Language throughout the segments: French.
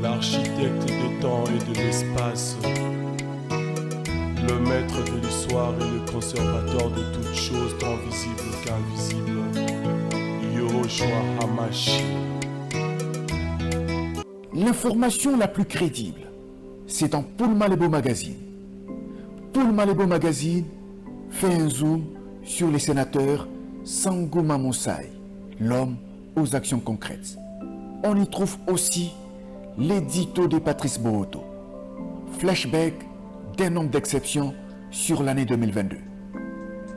l'architecte des temps et de l'espace, le maître de l'histoire et le conservateur de toutes choses tant visibles qu'invisibles, Yahushua Hamashiach. L'information la plus crédible, c'est dans Paul Malebo Magazine. Paul Malebo Magazine fait un zoom sur les sénateurs Sangouma Moussaï, l'homme aux actions concrètes. On y trouve aussi l'édito de Patrice Bohoto, flashback d'un homme d'exception sur l'année 2022.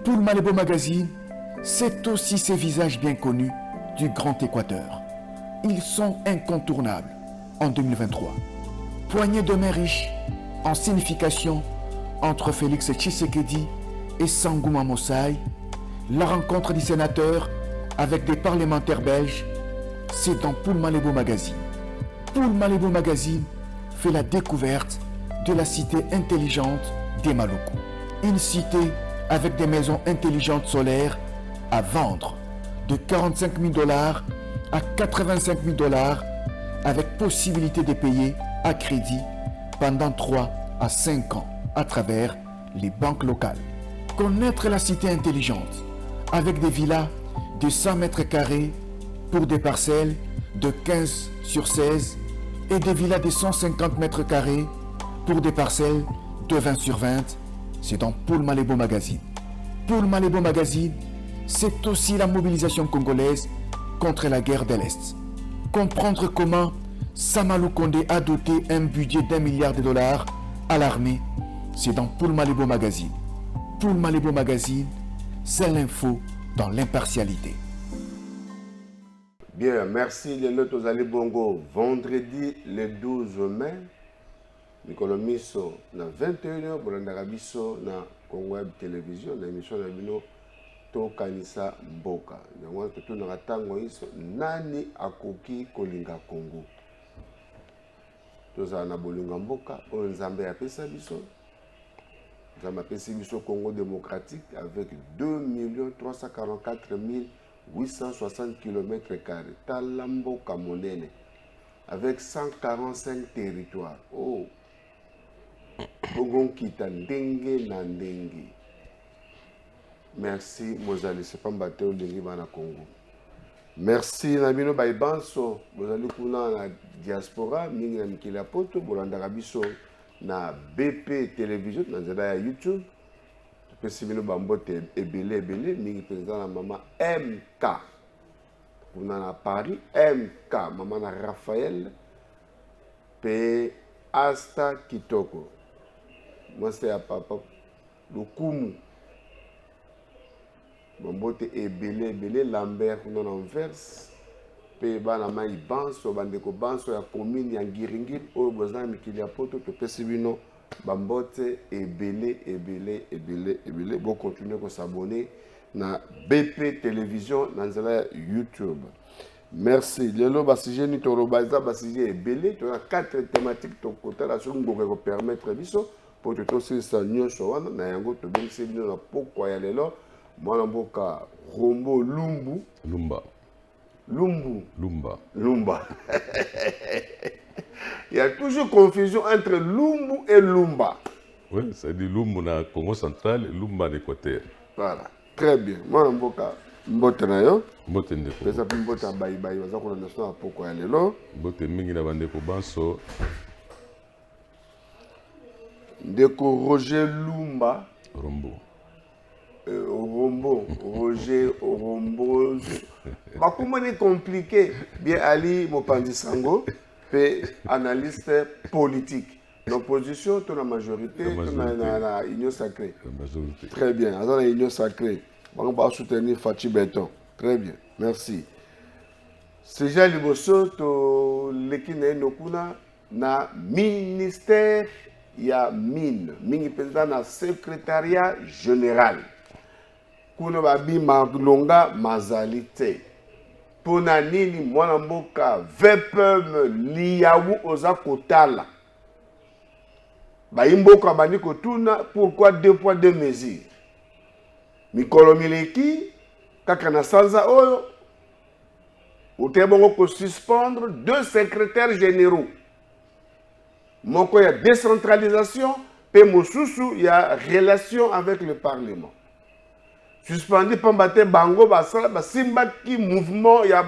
Paul Malebo Magazine, c'est aussi ces visages bien connus du Grand Équateur. Ils sont incontournables en 2023. Poignée de main riche en signification entre Félix Tshisekedi et Sangouma Moussaï, la rencontre du sénateur avec des parlementaires belges, c'est dans Paul Malebo Magazine. Paul Malebo Magazine fait la découverte de la cité intelligente des Maluku. Une cité avec des maisons intelligentes solaires à vendre de 45 000 $ à 85 000 $ avec possibilité de payer à crédit pendant 3 à 5 ans à travers les banques locales. Connaître la cité intelligente avec des villas de 100 mètres carrés pour des parcelles de 15 sur 16 et des villas de 150 mètres carrés pour des parcelles de 20 sur 20, c'est dans Paul Malebo Magazine. Paul Malebo Magazine, c'est aussi la mobilisation congolaise contre la guerre de l'Est. Comprendre comment Samalou Kondé a doté un budget d'1 milliard de $ à l'armée, c'est dans Paul Malebo Magazine. Paul Malebo Magazine, c'est l'info dans l'impartialité. Bien, merci les lotos Ali Bongo. Vendredi le 12 mai, Nicolas Misso, na 21h, Bolanda Bisso, na Congo Web Télévision, na émission na Bino, To Kanisa Mboka. Nous tout na ratango iso, nani akoki kolinga Congo. Toza na bolinga mboka, on Nzambe apesa biso. Nzambe apesa biso Congo démocratique avec 2 344 860 km². Talambo Kamonene avec 145 territoires. Oh, Bogon Kita Ndenge na Ndenge. Merci Mozali, c'est pas mbaté au Ndenge Bana Congo. Merci Nabino Baibanso, Mozali Kuna na diaspora, mingi na Mikila Poto, Bolanda Rabiso na BP Télévision, na Zeda ya YouTube. Pessimino Bambote Ebele, mingi président na maman MK. On a à Paris, MK, maman na Raphaël, P. Asta Kitoko. Moi c'est à papa, Lukumu. Bambote Ebele, Lambert, non Anvers. P. Bana Mai Banso, Bandeko Banso, ya commune, ya Ngiringir, au Bozan Mikilia Poto, Pessimino. Bambote Ebele. Bon, continuez à s'abonner na BP Télévision, dans YouTube. Merci. Lelo basije ni torobaza basije Ebele. Tu as 4 thématiques ton côté là sur nous permettre biso pour te aussi ça nyonso wana na yango to bengise bino na pokwa ya lelo mwana mboka Rombo Lumba. Il y a toujours confusion entre Lumbu et Lumba. Oui, ça dit Lumbu na Congo central et Lumba en Équateur. Voilà, très bien. Moi, Mboka, Mbote na yo. Mbote ndeko. Pesa Mbote bayi waza kuna national poko ya lelo. Mbote mingi na bandeko banso. Ndeko Roger Lumba. Rombo. Roger Rombo. Comment est compliqué. Bien Ali Mopanzi Sango. Analyste politique. L'opposition, tu as la majorité, tu as la union sacrée. Très bien, dans la union sacrée. On va soutenir Fachi Beton. Très bien, merci. C'est déjà liboso l'équipe nokuna na ministère ya mine. Mingi président na secrétariat général. Kuna babi malonga mazalité. Pona nini mwana mboka vepem liyawu oza kotala ba imboka bani kotuna pourquoi 2 poids 2 mesures mikolo mileki kaka na sanza oyo utebongo ko suspendre 2 secrétaires généraux Moko, il y a décentralisation, et Mosusu, il y a relation avec le Parlement. Suspendu Pambate Bango, Simba qui mouvement, il y a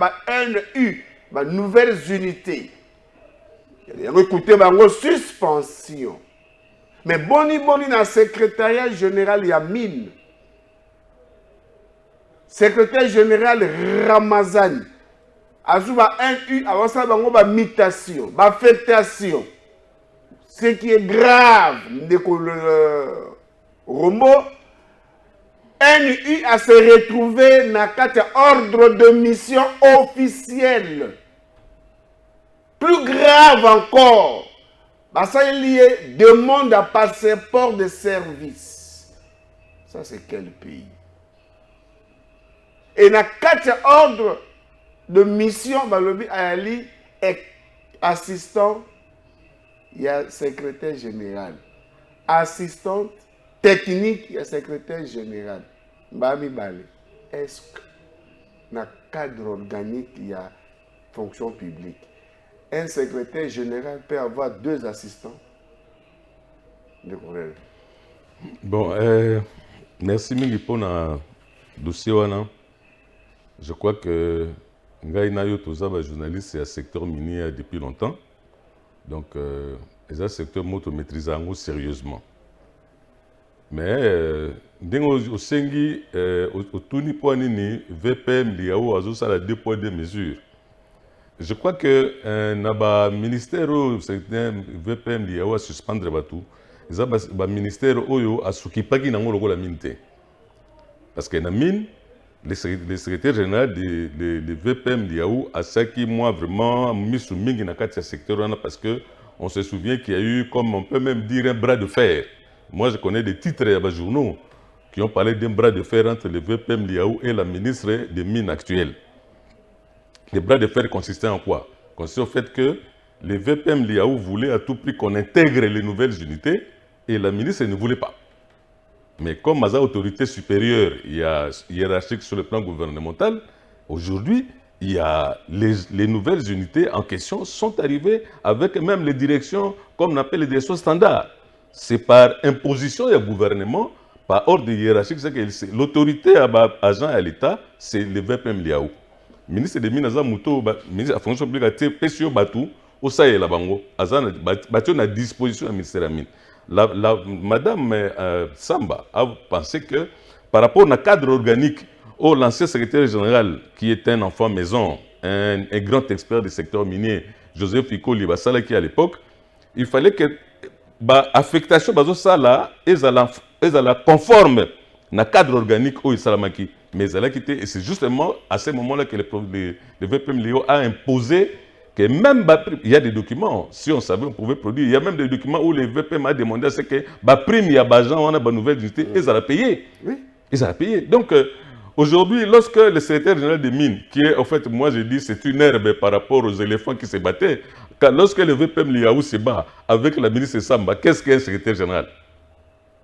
NU, nouvelles unités. Il y a écouté Bango suspension. Mais boni dans le secrétariat général, il y a mine. Secrétaire général Ramazani. Azouba NU, avant ça, Bango, mutation, affectation. Ce qui est grave, Rombo, NU a se retrouvé dans ordre de mission officiel. Plus grave encore, ça est lié demande à passeport de service. Ça c'est quel pays? Et dans ordre de mission, le Ali est assistant, il y a secrétaire général. Assistante technique, il y a secrétaire général. Est-ce que dans le cadre organique, il y a fonction publique? Un secrétaire général peut avoir 2 assistants. Bon, merci mille pour le dossier. Je crois que Ngaïna Yotoza, journaliste, c'est un secteur minier depuis longtemps. Donc, c'est un secteur qui maîtrise sérieusement. Mais, au Sengi, au Tuni Poanini, VPM, Liao, a 2 poids de mesures. Je crois que le ministère VPM Liao a suspendu le ministère a s'occupé de la mine. Parce que la mine, le secrétaire général de VPM Liao a saki moi vraiment mis sous mingi dans le secteur parce que on se souvient qu'il y a eu, comme on peut même dire, un bras de fer. Moi, je connais des titres de journaux qui ont parlé d'un bras de fer entre le VPM Liao et la ministre des Mines actuelle. Le bras de fer consistait en quoi? Consistait au fait que le VPM Liao voulait à tout prix qu'on intègre les nouvelles unités et la ministre ne voulait pas. Mais comme à autorité supérieure, il y a hiérarchique sur le plan gouvernemental, aujourd'hui, il y a les nouvelles unités en question sont arrivées avec même les directions, comme on appelle les directions standards. C'est par imposition du gouvernement, par ordre hiérarchique, c'est l'autorité agent à l'État, c'est le VPM Liao. Le ministre des Mines, ministre de la fonction publique, PSO Batou, au Saïe la Bango, Batou à disposition du ministère de la Mine. Madame Samba a pensé que par rapport au cadre organique, l'ancien secrétaire général, qui est un enfant maison, un grand expert du secteur minier, Joseph Iko Libasala, qui à l'époque, il fallait que l'affectation de ça est conforme au cadre organique au Salamaki. Mais c'est justement à ce moment-là que le VPM Liao a imposé que même il y a des documents, si on savait, on pouvait produire. Il y a même des documents où le VPM a demandé à ce que la prime, il y a des gens, on a une nouvelle unité, ils ont payé. Oui. Ils ont payé. Donc, aujourd'hui, lorsque le secrétaire général des Mines, qui est, en fait, moi je dis, c'est une herbe par rapport aux éléphants qui se battaient, lorsque le VPM Liao se bat avec la ministre Samba, qu'est-ce qu'est un secrétaire général?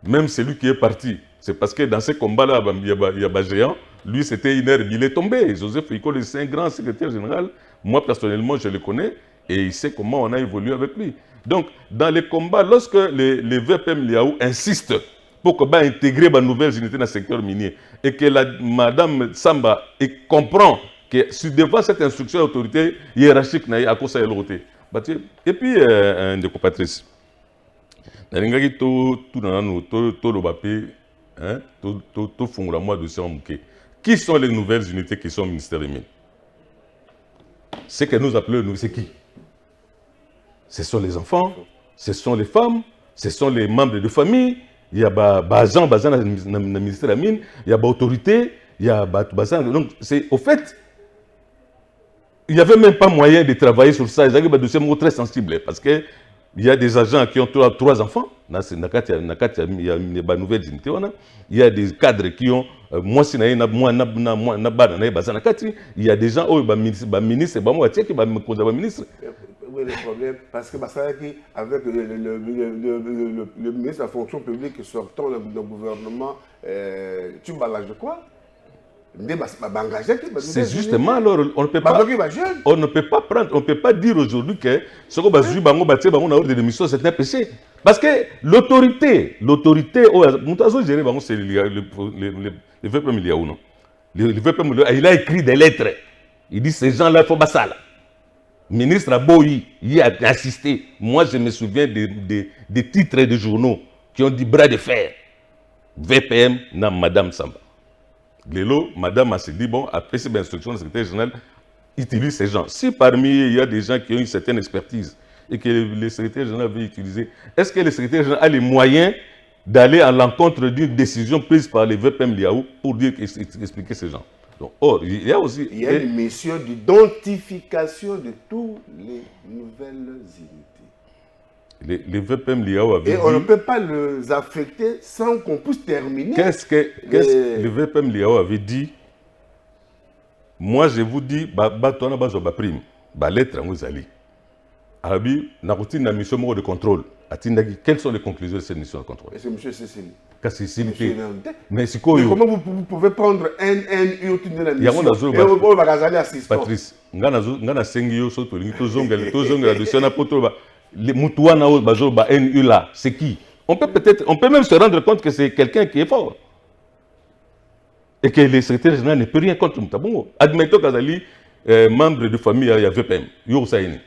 Même celui qui est parti. C'est parce que dans ce combat-là, il y a un géant. Lui, c'était une herbe. Il est tombé. Joseph Iko, c'est un grand secrétaire général. Moi, personnellement, je le connais. Et il sait comment on a évolué avec lui. Donc, dans les combats, lorsque les VPM Liao insistent pour qu'on intégrer de nouvelles unités dans le secteur minier, et que Madame Samba comprend que devant cette instruction d'autorité hiérarchique, à cause de l'autorité. Et puis, un des compatriotes. Qui sont les nouvelles unités qui sont au ministère des Mines? Ce que nous appelons, c'est qui? Ce sont les enfants, ce sont les femmes, ce sont les membres de famille. Il y a des gens dans le ministère des Mines, il y a des autorités, il y a des gens. Donc, au fait, il n'y avait même pas moyen de travailler sur ça. Ils avaient des dossiers très sensibles parce que il y a des agents qui ont 3 enfants. Il y a une nouvelle unité. Il y a des cadres qui ont. Il y a des gens qui ont ministre. Oui, le problème, parce que avec le ministre de la fonction publique sortant du gouvernement, tu ballages de quoi? C'est justement alors, on ne peut pas prendre, on ne peut pas dire aujourd'hui que ce qu'on va jouer, on a ordre de démission, c'est un péché. Parce que l'autorité, c'est le VPM Liaou, non? Le VPM, il a écrit des lettres. Il dit ces gens-là, il faut passer là. Ministre Aboyi y a assisté. Moi, je me souviens des titres de journaux qui ont dit bras de fer. VPM na Madame Samba. Lélo, Madame a dit, bon, après cette instruction, le secrétaire général utilise ces gens. Si parmi eux, il y a des gens qui ont une certaine expertise et que le secrétaire général veut utiliser, est-ce que le secrétaire général a les moyens d'aller à l'encontre d'une décision prise par les VPM Liaou pour dire expliquer ces gens? Donc, or, il y a aussi... Il y a une mission d'identification de toutes les nouvelles unités. Les VPM Liaou avaient dit... Et on ne peut pas les affecter sans qu'on puisse terminer. Qu'est-ce que le VPM Liaou avait dit? Moi, je vous dis, tu as une prime, lettre, vous allez. Arabi, na routine, na mission de contrôle. Quelles sont les conclusions de cette mission de contrôle? C'est M. Cécile. Mais c'est quoi? Comment vous pouvez prendre un outil de la mission et on va aller assistant? Patrice, ngana sengi yo soto lingi tozonga la dossier na poto ba les mutuana o bazo ba NU là, c'est qui? On peut même se rendre compte que c'est quelqu'un qui est fort. Et que le secrétaire général ne peut rien contre Moutabongo. Admettons qu'Azali, membre de famille, il y a VPM, Yo Saïni.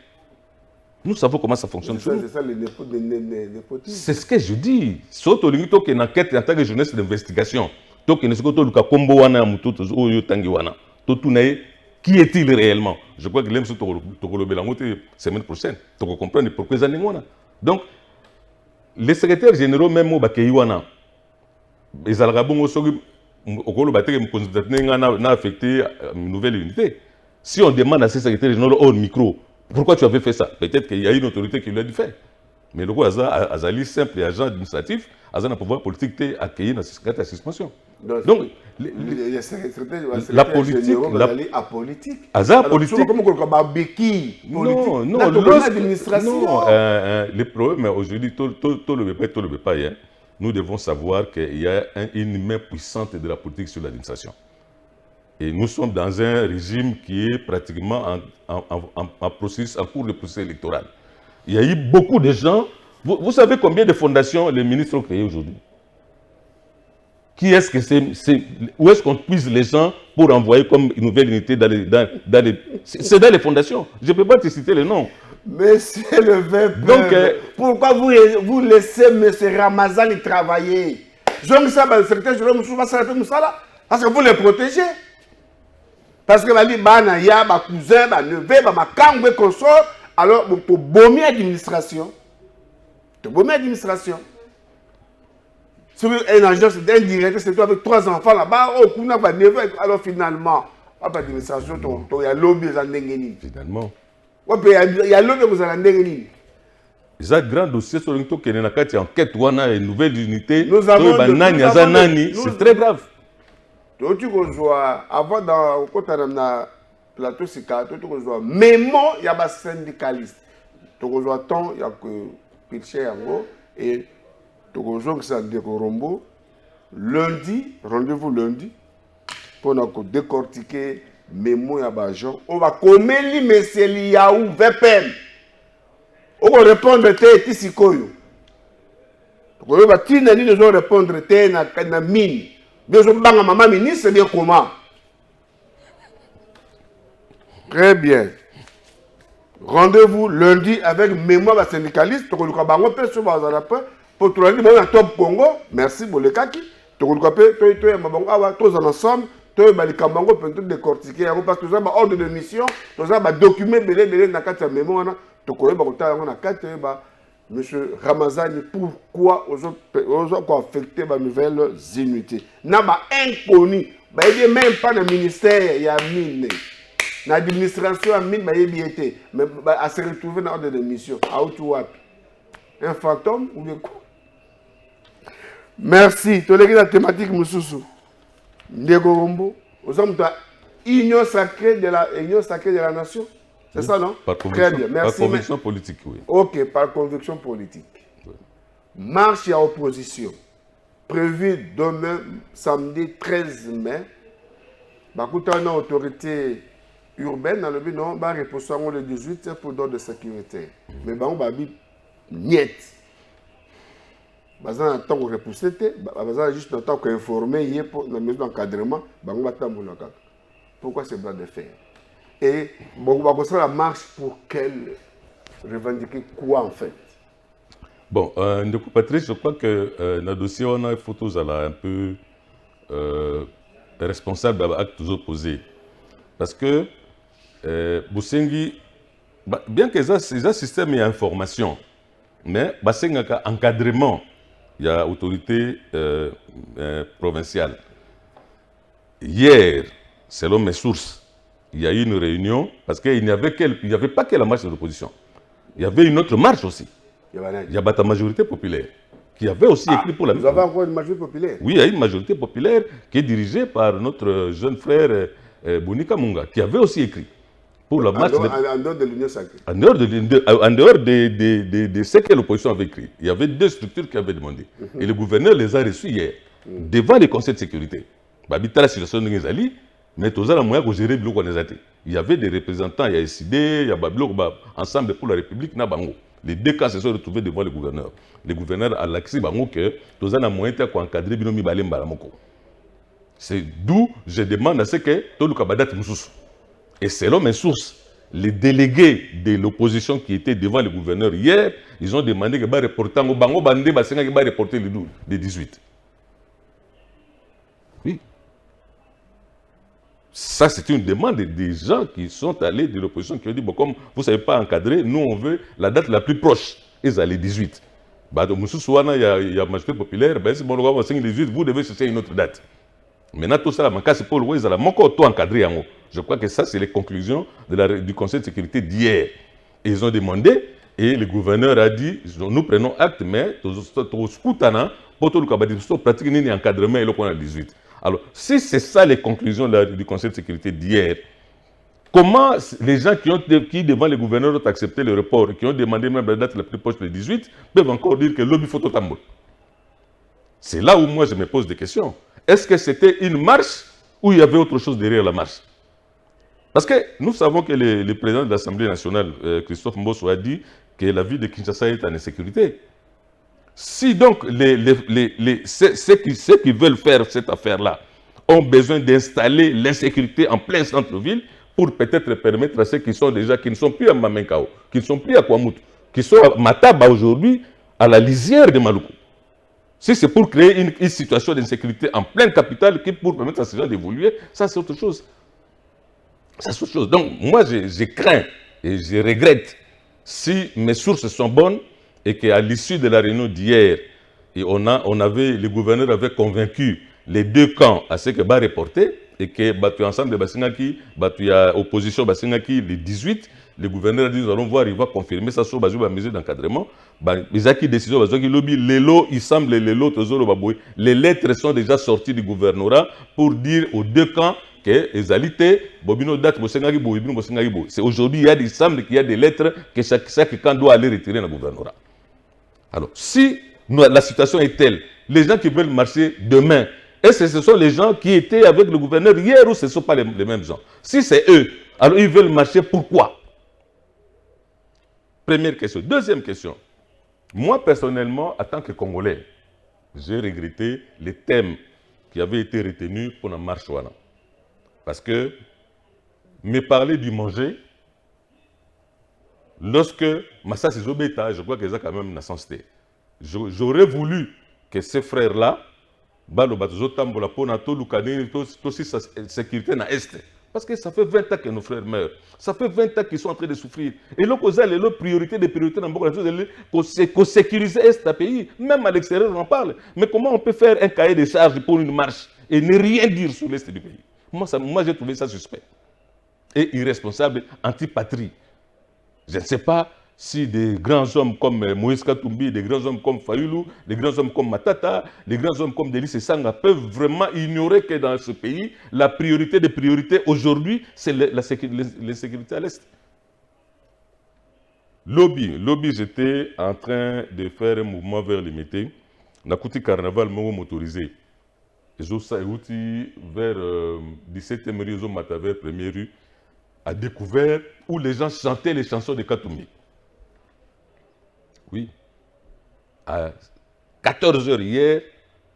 Nous savons comment ça fonctionne. C'est ça le népotisme. C'est ce que je dis. Surtout que tu as une enquête en tant que jeunesse d'investigation. Tu as une combo wana mututo oyo tangi wana. Qui est-il réellement? Je crois que l'aime sur la semaine prochaine. Tu comprends pourquoi ils en ont. Donc, les secrétaires généraux même au Bakéi wana, ils ont affecté une nouvelle unité. Si on demande à ces secrétaires généraux hors micro, pourquoi tu avais fait ça? Peut-être qu'il y a une autorité qui lui a dit faire. Mais le roi Azali, simple agent administratif, Azali a un pouvoir politique accueilli dans cette suspension. Donc, la politique. La politique. Azali politique. Non, le problème aujourd'hui, tout le veut pas. Nous devons savoir qu'il y a une main puissante de la politique sur l'administration. Et nous sommes dans un régime qui est pratiquement en processus, en cours de processus électoral. Il y a eu beaucoup de gens. Vous savez combien de fondations les ministres ont créées aujourd'hui? Qui est-ce que c'est? Où est-ce qu'on puise les gens pour envoyer comme une nouvelle unité dans les c'est dans les fondations. Je ne peux pas te citer les noms. Monsieur le VPM, donc, pourquoi vous laissez M. Ramazani travailler? Je me sens le secrétaire général parce que vous les protégez. Parce que les bana ya ba cousin ba neveu ba makangwe consort alors pour bomber l'administration. De bomber l'administration. Sur un agent d'un directeur c'est toi avec 3 enfants là-bas oh kuna ba neveu alors finalement pas d'administration il y a lobby za ndengeni finalement. Ouais il y a lobby vous allez ndengeni. Les grands dossiers sur le qui est na kati enquête wana une nouvelle unité. Nous avons c'est très grave. Avant dans plateau Sika, mémo il y a des syndicalistes. Tu as tant il y a que Pilché Yango et tu as Sandé Rombo. Lundi, rendez-vous lundi pour nous décortiquer mémo ya bajon. On va comméli monsieur Liaou VPM. On va répondre te Sikoyo. On va tinani nous répondre te na mine. Bien sûr, maman ministre, c'est bien comment? Très bien. Rendez-vous lundi avec mémoire syndicaliste. Pour tout le monde, top Congo. Merci pour le kaki. Tout le monde, tous ensemble. Tous les décortiquer. Parce que nous avons ordre de mission. Nous avons document belé dans la mémoire. Tout le monde, Monsieur Ramazani, pourquoi aux autres affecté ma nouvelle unités? N'a pas inconnu, il n'y a même pas de ministère, il y a mine. L'administration a mine, mais à se retrouver dans l'ordre de mission. Un fantôme ou bien quoi? Merci. Tu as la thématique, Moussoussou. Ndego Rombo. Aux hommes de l'union sacrée de la nation. C'est ça, non? Très bien, merci. Par conviction politique, oui. Ok, par conviction politique. Oui. Marche à opposition, prévue demain, samedi 13 mai, Bakuta une autorité urbaine, dans le but, non, bah, reposant le 18 pour d'autres de sécurité. Mais bah, on va dire, niet. Bah, ça, en tant que repoussé, bah, juste en tant qu'informé, il y a pour la maison d'encadrement, bah, on va t'embouler. Pourquoi ce bras de fer? Et bon, bah, ça, la marche pour qu'elle revendique quoi, en fait? Bon, de coup, Patrice, je crois que dans le dossier, on a une photo un peu responsable d'actes opposés. Parce que Boussengi, bien que c'est un système d'information, mais il y a un encadrement, il y a autorité provinciale. Hier, selon mes sources, il y a eu une réunion, parce qu'il n'y avait pas que la marche de l'opposition. Il y avait une autre marche aussi. Il y a la majorité populaire, qui avait aussi écrit pour la... Vous avez encore une majorité populaire? Oui, il y a une majorité populaire qui est dirigée par notre jeune frère Bonika Munga, qui avait aussi écrit pour la marche... En dehors de l'Union sacrée. En dehors de ce que l'opposition avait écrit. Il y avait deux structures qui avaient demandé. Et le gouverneur les a reçus hier, devant les conseils de sécurité. La situation de Nizali, mais tous les moyens pour gérer le. Il y avait des représentants, il y a SID, il y a Bablo, ensemble pour la République, Nabango. Les deux cas se sont retrouvés devant le gouverneur. Le gouverneur a laxé que tous les moyens pour encadrer Binomi Balem Balamoko. C'est d'où je demande à ce que tout le Kabadat Moussous. Et selon mes sources, les délégués de l'opposition qui étaient devant le gouverneur hier, ils ont demandé que reporter au Bango Bandé, reporter le 18. Oui. Ça, c'est une demande des gens qui sont allés de l'opposition qui ont dit, bon, comme vous ne savez pas encadrer, nous, on veut la date la plus proche. Ils allaient 18. Donc, il y a la majorité populaire, si bon, on va 18, vous devez chercher une autre date. Maintenant, tout ça, c'est pour le ils allaient encore tout encadrer. Je crois que ça, c'est les conclusions du Conseil de sécurité d'hier. Ils ont demandé, et le gouverneur a dit, nous prenons acte, mais pour tout le cas, pratique un encadrement et le point 18. Alors, si c'est ça les conclusions du Conseil de sécurité d'hier, comment les gens qui devant le gouverneur ont accepté le report et qui ont demandé même la date la plus proche le 18, peuvent encore dire que l'objet photo tambour? C'est là où moi je me pose des questions. Est-ce que c'était une marche ou il y avait autre chose derrière la marche? Parce que nous savons que le président de l'Assemblée nationale, Christophe Mbosso, a dit que la ville de Kinshasa est en insécurité. Si donc ceux qui veulent faire cette affaire-là ont besoin d'installer l'insécurité en plein centre-ville pour peut-être permettre à ceux qui ne sont plus à Mamenkao, qui ne sont plus à Kwamutu, qui sont à Mataba aujourd'hui, à la lisière de Maluku. Si c'est pour créer une situation d'insécurité en pleine capitale qui pour permettre à ces gens d'évoluer, ça c'est autre chose. Ça c'est autre chose. Donc moi je crains et je regrette si mes sources sont bonnes et qu'à l'issue de la réunion d'hier, le gouverneur avait convaincu les deux camps à ce que va reporter et que ensemble de Basingaki, opposition Basingaki le 18, le gouverneur a dit nous allons voir, il va confirmer ça sur la mesure d'encadrement. Les acquis décision, les lettres sont déjà sorties du gouvernorat pour dire aux deux camps que les alités, c'est aujourd'hui il semble qu'il y a des lettres que chaque camp doit aller retirer dans le gouvernorat. Alors, si la situation est telle, les gens qui veulent marcher demain, est-ce que ce sont les gens qui étaient avec le gouverneur hier ou ce ne sont pas les mêmes gens? Si c'est eux, alors ils veulent marcher, pourquoi? Première question. Deuxième question. Moi, personnellement, en tant que Congolais, j'ai regretté les thèmes qui avaient été retenus pour la marche. Parce que me parler du manger, lorsque Massa Zobeta, je crois que ça quand même n'a sens. J'aurais voulu que ces frères-là, sécurité na est. Parce que ça fait 20 ans que nos frères meurent. Ça fait 20 ans qu'ils sont en train de souffrir. Et là, les priorités dans beaucoup de choses, c'est qu'on sécurise ce pays. Même à l'extérieur, on en parle. Mais comment on peut faire un cahier de charges pour une marche et ne rien dire sur l'est du pays? Moi j'ai trouvé ça suspect. Et irresponsable, anti-patrie. Je ne sais pas si des grands hommes comme Moïse Katumbi, des grands hommes comme Fayoulou, des grands hommes comme Matata, des grands hommes comme Delis Sanga peuvent vraiment ignorer que dans ce pays, la priorité des priorités aujourd'hui, c'est l'insécurité à l'Est. Lobby, j'étais en train de faire un mouvement vers les métiers. Nakouti Carnaval m'a motorisé. Zosa Euti vers 17e rue, Zo Mataver, 1er rue, a découvert où les gens chantaient les chansons de Katumbi. Oui. À 14h hier,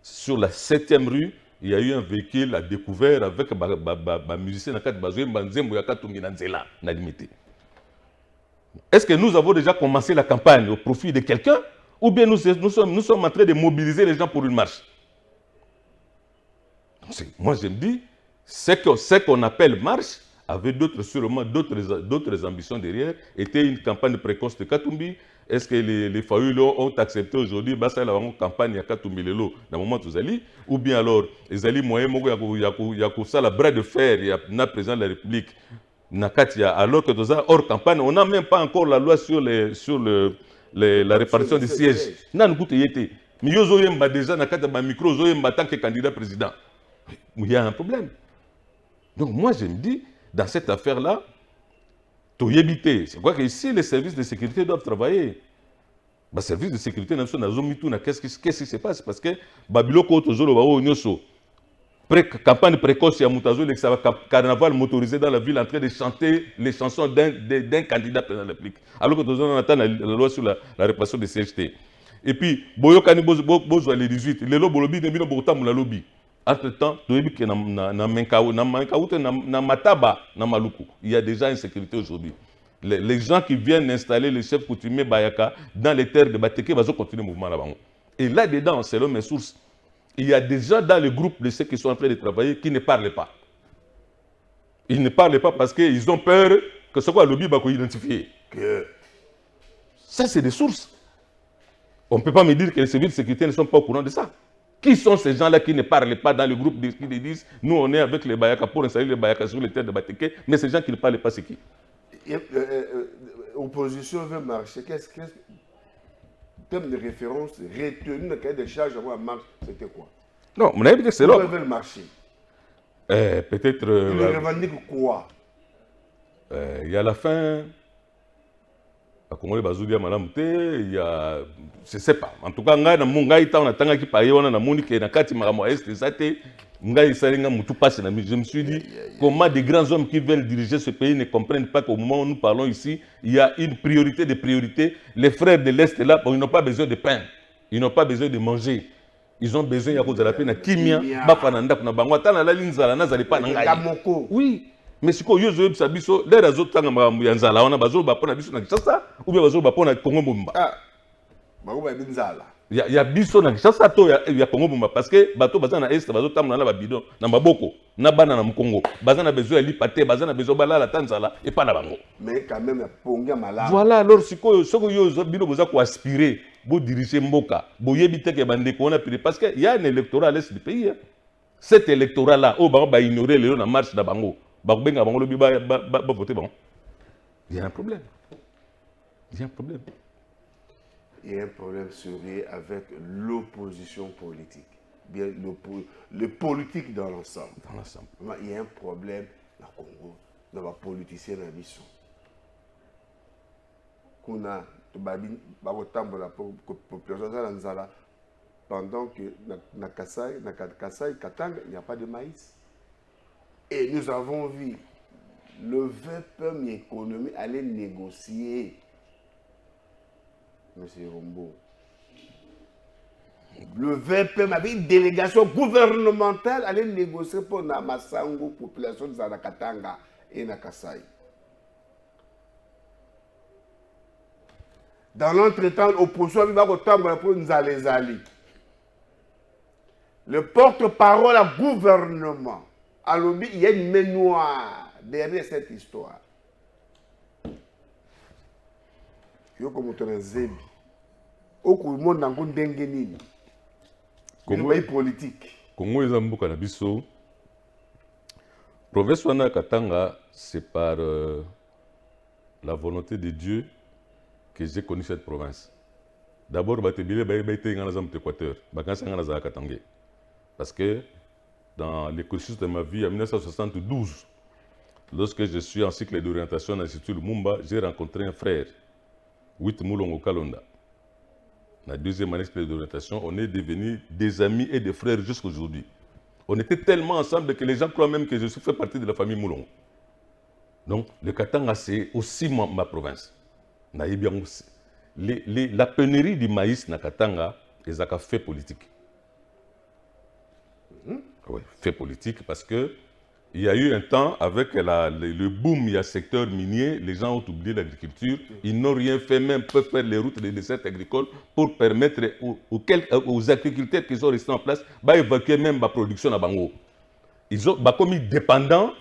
sur la 7e rue, il y a eu un véhicule à découvert avec un musicien qui a limité. Est-ce que nous avons déjà commencé la campagne au profit de quelqu'un ou bien nous sommes en train de mobiliser les gens pour une marche? Moi, je me dis, ce qu'on appelle marche avait sûrement d'autres ambitions derrière, était une campagne précoce de Katumbi. Est-ce que les Faoulo ont accepté aujourd'hui une campagne à Katumbi Lelo dans le moment où ils allaient? Ou bien alors, ils allaient moyen, il y a ça, la bras de fer, il y a le président de la République, alors que dans hors campagne, on n'a même pas encore la loi sur la répartition des sièges. Mais il y a déjà un micro, en tant que candidat président. Il y a un problème. Donc moi, je me dis, dans cette affaire-là, c'est quoi que ici, les services de sécurité doivent travailler. Les services de sécurité, qu'est-ce qui se passe? Parce que Babiloko, campagne précoce, il y a un carnaval motorisé dans la ville en train de chanter les chansons d'un candidat président de la République. Alors que on attend la loi sur la répression des CHT. Et puis, Boyokani Bozo les 18, les lobby de Binobotam la lobby. Entre-temps, il y a déjà une sécurité aujourd'hui. Les gens qui viennent installer les chefs coutumiers Bayaka dans les terres de Bateke vont continuer le mouvement là-bas. Et là-dedans, selon mes sources, il y a des gens dans le groupe de ceux qui sont en train de travailler qui ne parlent pas. Ils ne parlent pas parce qu'ils ont peur que ce soit le lobby va identifier. Ça, c'est des sources. On ne peut pas me dire que les services de sécurité ne sont pas au courant de ça. Qui sont ces gens-là qui ne parlent pas dans le groupe qui disent nous on est avec les Bayaka pour installer les Bayaka sur les terres de Bateke, mais ces gens qui ne parlent pas, c'est qui? L'opposition veut marcher. Qu'est-ce que terme de référence retenu dans le cahier des charges avant la marche, c'était quoi? Non, mon avis, c'est là. Ils veulent marcher. Peut-être. Ils revendiquent quoi? Il y a la fin. À Congolais Bazoudia Malamute, il y a. Je ne sais pas. En tout cas, on a tanga qui paye, on a moni qui est dans Kati Maramo Est, je me suis dit, comment des grands hommes qui veulent diriger ce pays ne comprennent pas qu'au moment où nous parlons ici, il y a une priorité des priorités. Les frères de l'Est là, ils n'ont pas besoin de pain, ils n'ont pas besoin de manger. Ils ont besoin de la paix. Oui. Mais si vous avez sabiso, les autres temps yanzala, on a besoin de la biso na Kinshasa ou bien besoin de la Congo Mumba. Ah, barouba binzala. Il y a biso na Kinshasa to ya Congo Mumba parce que bateau bazan na est bateau tam na la bidon na maboko na bana na Congo. Bazan a besoin de lipate, bazan a besoin de la tanzala et pas na bango. Mais quand même ponga malade. Voilà alors si ko yo bino boza ko aspirer bo diriger mboka, bo yebite ke bande ko na pire parce que il y a un électorat à l'est du pays. Cet électorat là, oh ba ignorer le na marche na bango. Il y a un problème. Il y a un problème. Il y a un problème sérieux avec l'opposition politique. Bien, le politique dans l'ensemble. Il y a un problème dans le Congo, dans les politiciens dans la mission. Pendant que dans Kasai, Katanga, il n'y a pas de maïs. Et nous avons vu le VPM économie aller négocier, M. Rombo. Le VPM avec une délégation gouvernementale aller négocier pour la Massango, population de Zanakatanga et Nakasai. Dans l'entretemps, l'opposition va retomber pour nous aller. Le porte-parole à gouvernement. Alors, il y a une main noire derrière cette histoire. Il y a comme un zébi. Au monde n'a pas de politique. Congo est un peu comme Bisso. Province Wana Katanga, c'est par la volonté de Dieu que j'ai connu cette province. D'abord, je suis allé dans l'Équateur. Parce que dans le cursus de ma vie, en 1972, lorsque je suis en cycle d'orientation à l'Institut Lumumba, j'ai rencontré un frère, Wit Moulongo Kalonda. La deuxième année de cycle d'orientation, on est devenus des amis et des frères jusqu'à aujourd'hui. On était tellement ensemble que les gens croient même que je fais partie de la famille Moulon. Donc, le Katanga, c'est aussi ma province. La pénurie du maïs na Katanga, ils ont fait politique. Oui, fait politique parce que il y a eu un temps avec le boom du secteur minier, les gens ont oublié l'agriculture. Ils n'ont rien fait, même peuvent faire les routes des desserts agricoles pour permettre aux agriculteurs qui sont restés en place d'évacuer même la production à Bango. Ils ont commis dépendants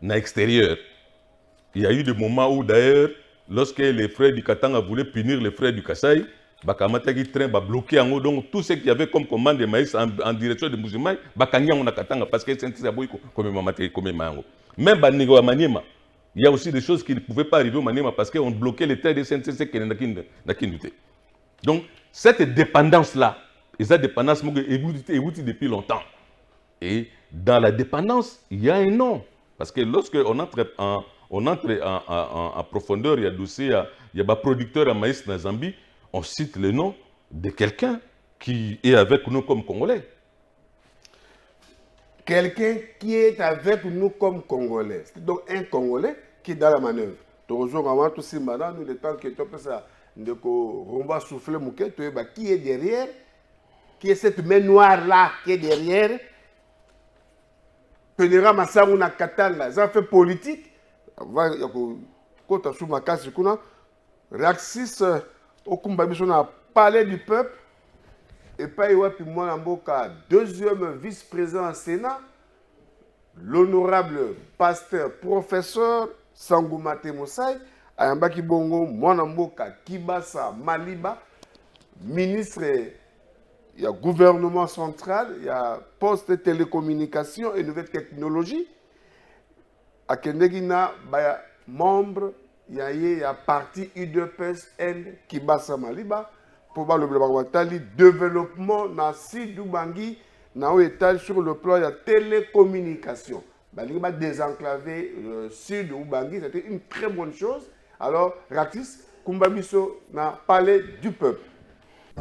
à l'extérieur. Il y a eu des moments où d'ailleurs, lorsque les frères du Katanga voulaient punir les frères du Kasaï, Bakamataki train va bloquer en haut. Donc tout ce qu'il y avait comme commande de maïs en direction de Musulmans, Bakanya on a Katanga parce que c'est un boyko comme Mamate comme Mango. Même Banigo à Maniema, il y a aussi des choses qui ne pouvaient pas arriver au Maniema parce qu'on bloquait les terres de SNCC qui n'ont. Donc cette dépendance-là, et cette dépendance est depuis longtemps. Et dans la dépendance, il y a un nom. Parce que lorsqu'on entre en profondeur, il y a dossier, il y a des producteurs à maïs dans Zambie, on cite le nom de quelqu'un qui est avec nous comme Congolais. Quelqu'un qui est avec nous comme Congolais. C'est donc un Congolais qui est dans la manœuvre. Toujours tout ça, maintenant, nous, le temps que tu as ça, on va souffler mouquet, qui est derrière, qui est cette main noire-là, qui est derrière. Penera Massamu na Katanga, ça fait politique. Quand tu as sous ma casse, Raxis, au Kumbabiso, on a parlé du peuple. Et pas puis moi, deuxième vice-président au Sénat, l'honorable pasteur, professeur Sangoumate Moussaï, Ayambaki Bongo, Mwanamboka, Kibasa, Maliba, ministre. Il y a gouvernement central, il y a poste de télécommunications et nouvelles technologies. À Kendegina, il y a membre, il y a parti UDPS-N Kibasa Maliba pour le développement dans Sidou Bangui, dans étage sur le plan de la télécommunication. Il va désenclaver Sidou Bangui, c'était une très bonne chose. Alors, Ratis, Kumbabiso n'a parlé du peuple.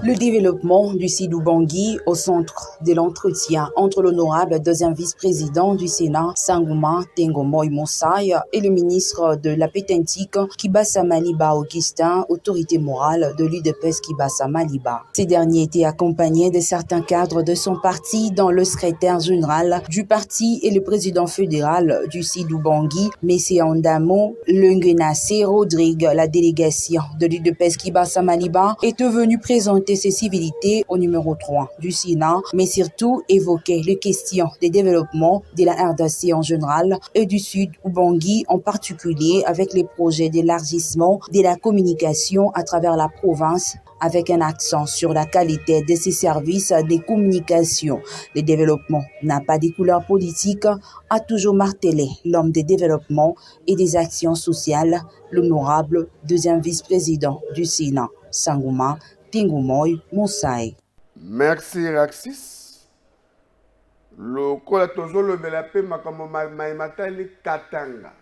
Le développement du Sidou Bangui au centre de l'entretien entre l'honorable deuxième vice-président du Sénat, Sangouma Tengomoy Moussaï, et le ministre de la Pétentique, Kibasa Maliba Augustin, autorité morale de l'UDPS Kibasa Maliba. Ces derniers étaient accompagnés de certains cadres de son parti, dont le secrétaire général du parti et le président fédéral du Sidou Bangui, M. Andamo Lengenase Rodrigue. La délégation de l'UDPS Kibasa Maliba est venue présenter ses civilités au numéro 3 du Sénat, mais surtout évoquer les questions de développement de la RDC en général et du Sud Ubangui en particulier avec les projets d'élargissement de la communication à travers la province avec un accent sur la qualité de ses services de communication. Le développement n'a pas de couleur politique, a toujours martelé l'homme de développement et des actions sociales, l'honorable deuxième vice-président du Sénat, Sangouma Tingumoy Moussaï. Merci Raxis. Le Kolatozo le Belapé Maïmatali Katanga.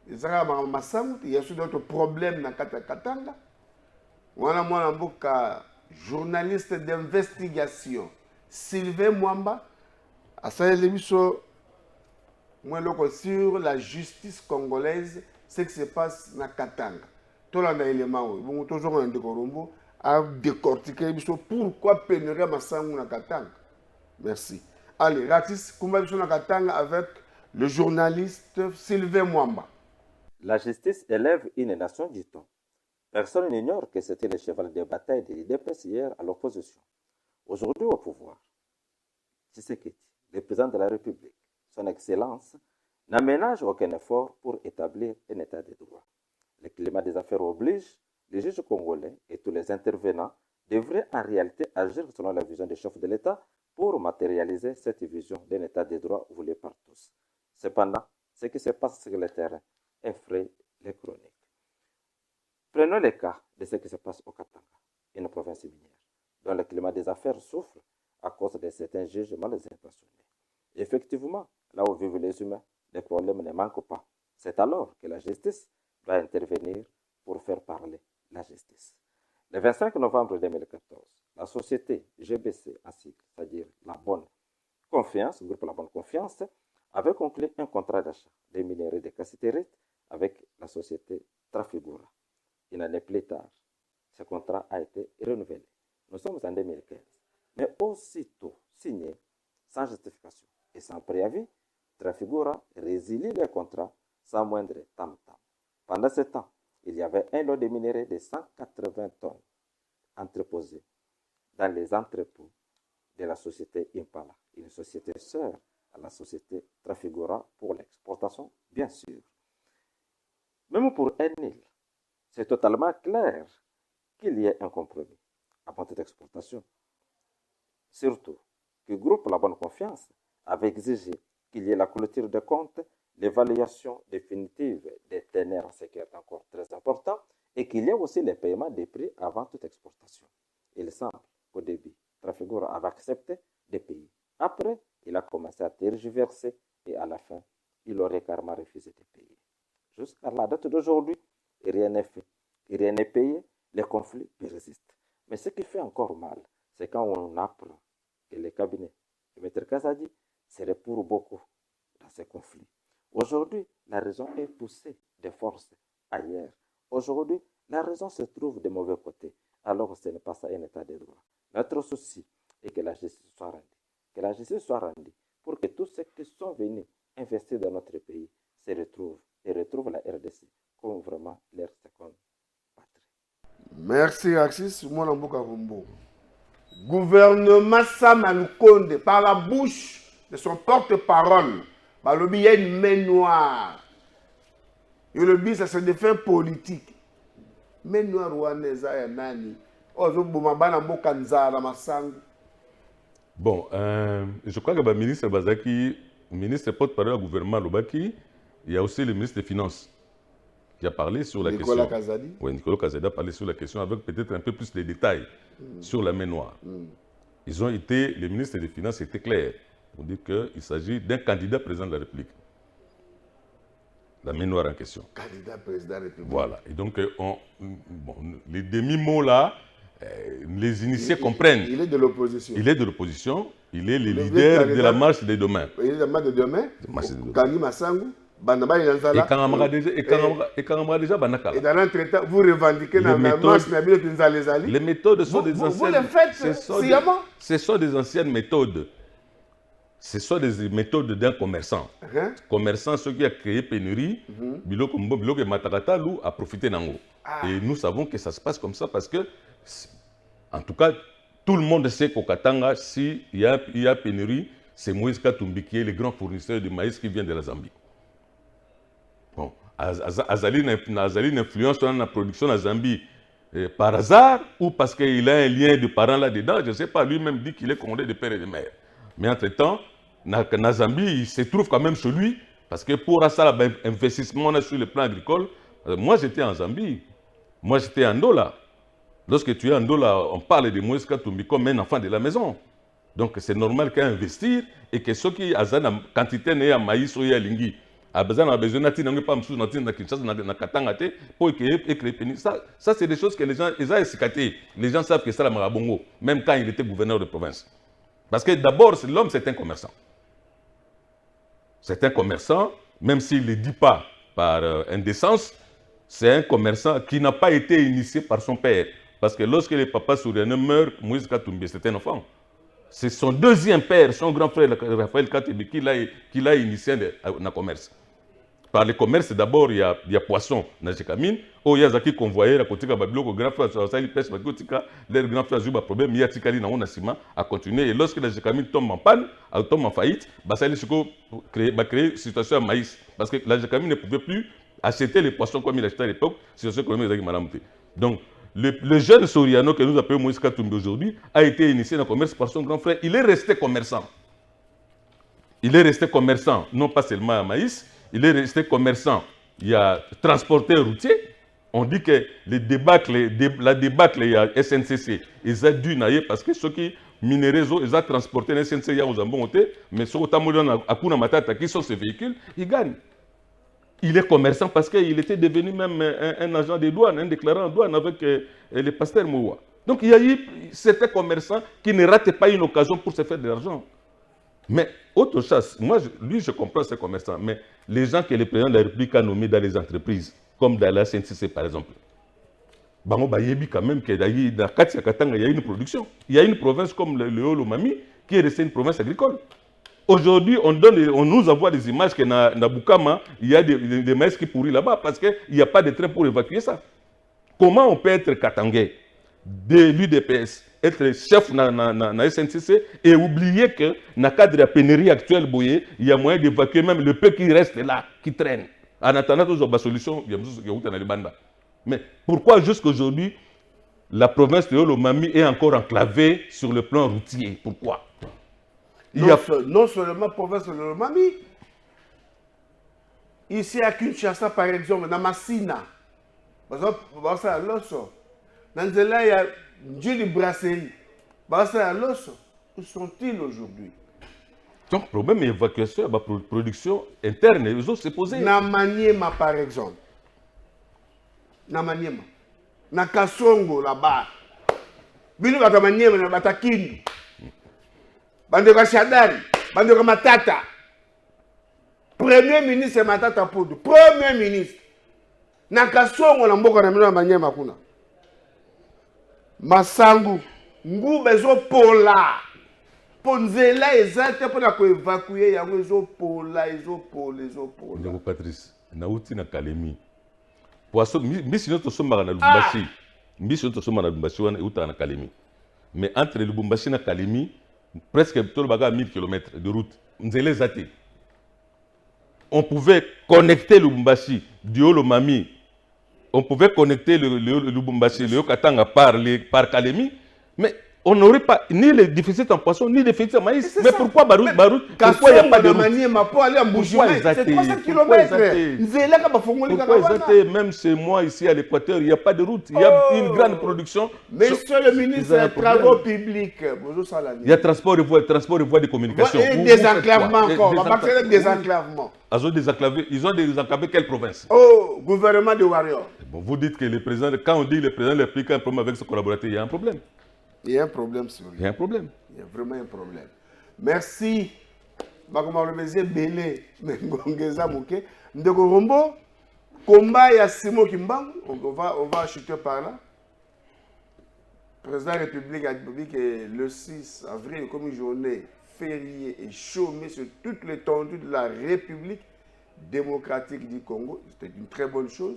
Il y a d'autres problèmes dans Katanga. On a un journaliste d'investigation, Sylvain Mwamba, a sur la justice congolaise, ce qui se passe dans Katanga. Tout le monde toujours a décortiqué pourquoi pénurie Massangu na Katanga. Merci. Allez, Ratis Kumbabiso na Katanga avec le journaliste Sylvain Mwamba. La justice élève une nation, dit-on. Personne n'ignore que c'était le cheval de bataille de l'UDPS hier à l'opposition. Aujourd'hui au pouvoir, Tshisekedi, le président de la République, son Excellence, n'aménage aucun effort pour établir un état de droit. Le climat des affaires oblige les juges congolais et tous les intervenants devraient en réalité agir selon la vision des chefs de l'État pour matérialiser cette vision d'un état de droit voulu par tous. Cependant, ce qui se passe sur le terrain effraie les chroniques. Prenons le cas de ce qui se passe au Katanga, une province minière, dont le climat des affaires souffre à cause de certains juges mal intentionnés. Effectivement, là où vivent les humains, les problèmes ne manquent pas. C'est alors que la justice va intervenir pour faire parler la justice. Le 25 novembre 2014, la société GBC en sigle, c'est-à-dire la bonne confiance, le groupe La Bonne Confiance, avait conclu un contrat d'achat des minerais de cassiterite avec la société Trafigura. Une année plus tard, ce contrat a été renouvelé. Nous sommes en 2015. Mais aussitôt signé, sans justification et sans préavis, Trafigura résilie le contrat sans moindre tam-tam. Pendant ce temps, il y avait un lot de minerais de 180 tonnes entreposés dans les entrepôts de la société Impala, une société sœur à la société Trafigura pour l'exportation, bien sûr. Même pour Enil, c'est totalement clair qu'il y ait un compromis avant toute exportation. Surtout que le groupe La Bonne Confiance avait exigé qu'il y ait la clôture de comptes, l'évaluation définitive des ténèbres, ce qui est encore très important, et qu'il y ait aussi le paiement des prix avant toute exportation. Il semble qu'au début, Trafigura avait accepté de payer. Après, il a commencé à tergiverser et à la fin, il aurait carrément refusé de payer. Jusqu'à la date d'aujourd'hui, rien n'est fait, rien n'est payé, les conflits persistent. Mais ce qui fait encore mal, c'est quand on apprend que les cabinets de M. Kazadi seraient pour beaucoup dans ces conflits. Aujourd'hui, la raison est poussée de force ailleurs. Aujourd'hui, la raison se trouve de mauvais côté, alors que ce n'est pas ça un état de droit. Notre souci est que la justice soit rendue. Que la justice soit rendue pour que tous ceux qui sont venus investir dans notre pays se retrouvent et retrouvent la RDC comme vraiment leur seconde patrie. Merci Axis. Moi, gouvernement Sam Alukonde, par la bouche de son porte-parole, il y a une main noire. Et le but, ça c'est des fins politiques. Main noire rwandaise, nani. Oh, je Bon, je crois que le ministre Bazaki, ministre porte-parole du gouvernement Lobaki, il y a aussi le ministre des Finances qui a parlé sur la question. Nicolas Kazadi. Oui, Nicolas Kazadi a parlé sur la question avec peut-être un peu plus de détails sur la main noire. Ils ont été, le ministre des Finances était clair pour dire qu'il s'agit d'un candidat président de la République. La main noire en question. Candidat président de la République. Voilà. Et donc, les demi-mots là, les initiés comprennent. Il est de l'opposition. Il est de l'opposition. Il est le leader de la marche des demain. Il est de la marche de demain. Kani Massangu. Et quand on déjà et dans l'entretemps, vous revendiquez la marche les méthodes sont des anciennes. Vous le faites sciemment. Ce sont des anciennes méthodes. Ce sont des méthodes d'un commerçant. Commerçant, ceux qui a créé pénurie, Biloko Matakata Lou a profité d'en haut. Et nous savons que ça se passe comme ça parce que, en tout cas, tout le monde sait qu'au Katanga, s'il y a pénurie, c'est Moïse Katumbi qui est le grand fournisseur de maïs qui vient de la Zambie. Bon, Azali une influence dans la production de Zambie par hasard ou parce qu'il a un lien de parents là-dedans, je ne sais pas, lui-même dit qu'il est congolais de père et de mère. Mais entre-temps, na Zambie, il se trouve quand même chez lui, parce que pour ça, l'investissement sur le plan agricole, moi j'étais en Zambie, moi j'étais en Ndola. Lorsque tu es en Ndola, on parle de Moïse Katumbi comme un enfant de la maison. Donc c'est normal qu'il investir et que ceux qui ont une quantité de maïs ou de lingui, a besoin de pas pour créer. Ça c'est des choses que les gens ont escaté. Les gens savent que ça la Marabongo, même quand il était gouverneur de province. Parce que d'abord, l'homme c'est un commerçant. C'est un commerçant, même s'il ne le dit pas par indécence, c'est un commerçant qui n'a pas été initié par son père. Parce que lorsque le papa sourianais meurt, Moïse Katumbi, c'était un enfant. C'est son deuxième père, son grand frère Raphaël Katumbi, qui l'a initié dans le commerce. Par le commerce, d'abord, il y a poisson dans les camines. Il y a des convoyés à côté de Babylone, grand frère, leur grand frère a un problème, il y a des gens à continuer. Et lorsque les camines tombent en panne, tombent en faillite, ça va créer une situation de maïs. Parce que la camine ne pouvait plus acheter les poissons comme il achetait à l'époque, situation économique avec Madame T. Donc, le jeune Soriano que nous appelons Moïse Katumbi aujourd'hui a été initié dans le commerce par son grand frère. Il est resté commerçant. Il est resté commerçant, non pas seulement à maïs, il est resté commerçant. Il y a transporteur routier. On dit que la débâcle, il y a SNCC. Ils ont dû nailler parce que ceux qui minéraux, ils ont transporté les SNCC aux Ambongoté, mais ceux qui sont ces véhicules, ils gagnent. Il est commerçant parce qu'il était devenu même un agent de douane, un déclarant en douane avec le pasteur Moua. Donc il y a eu certains commerçants qui ne ratent pas une occasion pour se faire de l'argent. Mais autre chose, moi, je comprends ces commerçants, mais les gens que le président de la République a nommés dans les entreprises, comme dans la CNCC par exemple, quand même qu'il y a une production. Il y a une province comme le Haut-Lomami qui est restée une province agricole. Aujourd'hui, on nous envoie des images que dans Bukama, il y a des maïs qui pourrissent là-bas parce qu'il n'y a pas de train pour évacuer ça. Comment on peut être katangais de l'UDPS, être chef dans la SNCC et oublier que dans le cadre de la pénurie actuelle, il y a moyen d'évacuer même le peu qui reste là, qui traîne. En attendant, toujours la solution, il y a des bandes. Mais pourquoi jusqu'aujourd'hui, la province de Haut-Lomami est encore enclavée sur le plan routier? Pourquoi? Non seulement province de Haut-Lomami, ici à Kinshasa par exemple, dans Massina, par exemple, à Losso, dans il y a Dieu de brasserie, à Losso, où sont-ils aujourd'hui? Donc, problème d'évacuation, la production interne, ils ont se posé. Na Maniema par exemple. Na Maniema. Na Kasongo là-bas. Bino bata Maniema na bata Kindu. Bande ka Shadari, bande ka Matata. Premier ministre Matata Poudou, premier ministre. Na Kasongo na mboka na mino na Maniema kuna. Masangu, ngube zo pola. Ponzela ezate pour évacuer yango ezopola. Ndeko Patrice, nauti na Kalemi. Poisson mbisi nyoto somba na Lubumbashi. Mbisi nyoto somba na Lubumbashi wana euta na Kalemi. Mais entre Lubumbashi na Kalemi, presque tout baga 1000 km de route. Nzela ezate. On pouvait connecter Lubumbashi du Haut-Lomami. On pouvait connecter le Lubumbashi, le Haut-Katanga par Kalemi, mais on n'aurait pas ni les déficits en poisson, ni les déficits en maïs. Mais pourquoi Barout pourquoi il n'y a pas de route? Pour aller en Bouchoué, c'est 300 km. Pourquoi même chez moi, ici à l'équateur, il n'y a pas de route. Il y a une grande production. Monsieur le ministre des Travaux publics, il y a transport et voies de communication. Et désenclavement encore. On va parler de désenclavement. Ils ont désenclavé quelle province? Oh, gouvernement de Warrior. Bon, vous dites que le président, quand on dit le président explique un problème avec ses collaborateurs, il y a un problème. Il y a un problème sur lui. Il y a un problème. Il y a vraiment un problème. Merci. Bakoma Robézé Belé, Ngongeza Mouké. Ndeko Rombo, combat ya Simo Kimbangu, on va chuter par là. Le président de la République a dit que le 6 avril, comme une journée fériée et chômée sur toute l'étendue de la République démocratique du Congo, c'était une très bonne chose.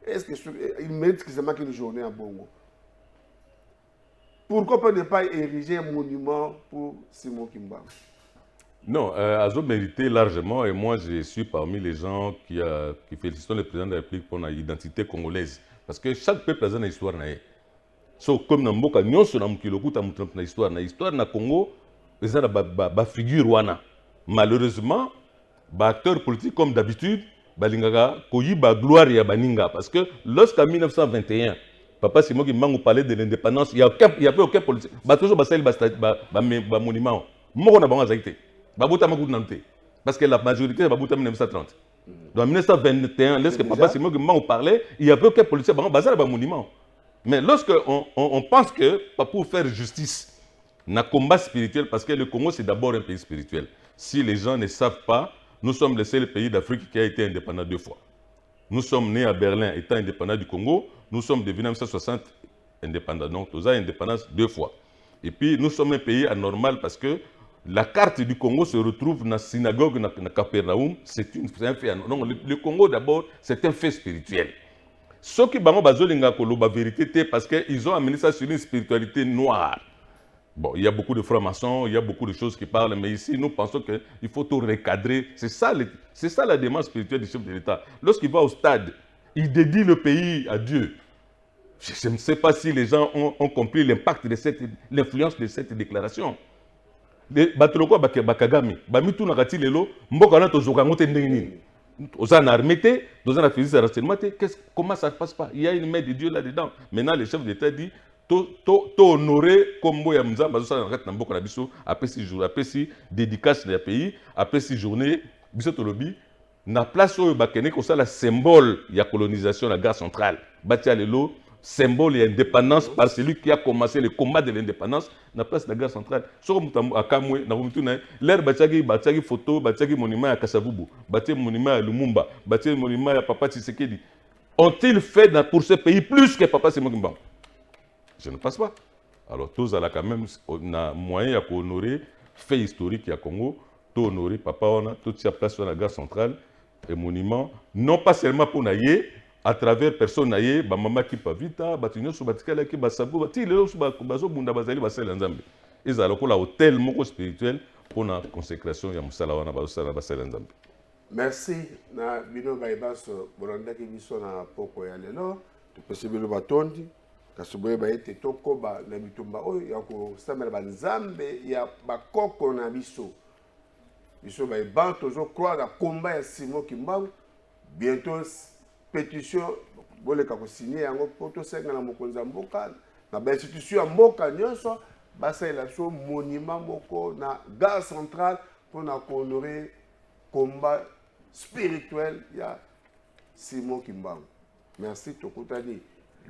Est-ce qu'il mérite que ça marque une journée à Bongo? Pourquoi ne pas ériger un monument pour Simon Kimbangu? Non, Azo méritait largement et moi je suis parmi les gens qui félicitent le président de la République pour l'identité congolaise. Parce que chaque peuple a une histoire. So, comme dans Mboka, nous sommes une histoire. L'histoire du Congo, c'est une figure wana. Malheureusement, les acteurs politiques comme d'habitude, ils ont gloire ya baninga. Parce que lorsqu'en 1921, Papa Simon Kimbangu parlait de l'indépendance, il n'y avait aucun politique. Il y a toujours un monument. Parce que la majorité est en 1930. Donc en 1921, lorsque Papa Simon Kimbangu parlait, il n'y avait aucun politique. Il y avait un monument. Mais lorsqu'on pense que pour faire justice, dans le combat spirituel, parce que le Congo c'est d'abord un pays spirituel. Si les gens ne savent pas, nous sommes le seul pays d'Afrique qui a été indépendant 2 fois. Nous sommes nés à Berlin étant indépendants du Congo. Nous sommes devenus en 1960 indépendants. Donc, nous avons indépendance 2 fois. Et puis, nous sommes un pays anormal parce que la carte du Congo se retrouve dans la synagogue, dans Capernaum. C'est un fait anormal. Le Congo, d'abord, c'est un fait spirituel. Ceux qui ont la vérité, parce qu'ils ont amené ça sur une spiritualité noire. Bon, il y a beaucoup de francs-maçons, il y a beaucoup de choses qui parlent, mais ici, nous pensons qu'il faut tout recadrer. C'est ça la démarche spirituelle du chef de l'État. Lorsqu'il va au stade, il dédie le pays à Dieu. Je ne sais pas si les gens ont compris l'impact de l'influence de cette déclaration. Batoloko Bakagami, Bamitu Nakati Lelo, Mbokana Tozokangote Ndengini. Aux armées, dans un office de renseignement, comment ça ne passe pas? Il y a une main de Dieu là-dedans. Maintenant, le chef de l'État dit honorer comme Boya Mza, après 6 jours, après 6 dédicaces de pays, après 6 journées, Bissotolobi, na place où Bakene, comme ça, le symbole de la colonisation de la gare centrale. Batia Lelo, symbole et indépendance par celui qui a commencé le combat de l'indépendance na place de la gare centrale. So mutambo akamwe na mutuna l'air batiaki photo, batiaki monument à Kasavubu, batiaki monument à Lumumba, batiaki monument à Papa Tshisekedi. Ont-ils fait pour ce pays plus que Papa Simon Kimbangu? Je ne pense pas. Alors tous à la quand même on a moyen à honorer fait historique à Congo, tout honorer Papa on a toute sa place sur la gare centrale et monument non pas seulement pour naïe à travers personne naïe, ba mama qui pa vita, ba tinyo so batikala qui ba sabu, ba ti lelo so ba zo bunda bazali ba sel nzambe. Ezala ko la hôtel moko spirituel pour la consécration ya musala wana ba sala ba sel nzambe. Merci na bino baibaso bolanda ki biso na poko ya lelo, to pese bino batondi, kasi boye ba ete tokoba na bitumba oyo ya ko samela ba nzambe ya bakoko na biso. Biso baiba tozo croire na combat ya Simon Kimbangu, bientôt pétition boleka ko signer yango poto senga na mokonza mboka na ba institution ya mboka nyonso basalela so monument moko na gare centrale pour na honorer combat spirituel ya Simon Kimbangu. Merci tokutani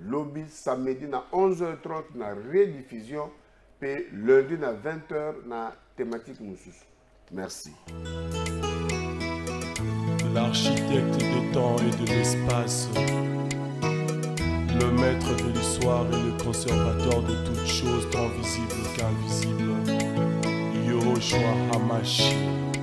lobby samedi na 11h30 na rediffusion pe lundi na 20h na thématique mosusu. Merci. L'architecte des temps et de l'espace, le maître de l'histoire et le conservateur de toutes choses, tant visibles qu'invisibles, Yahushua Hamashiach.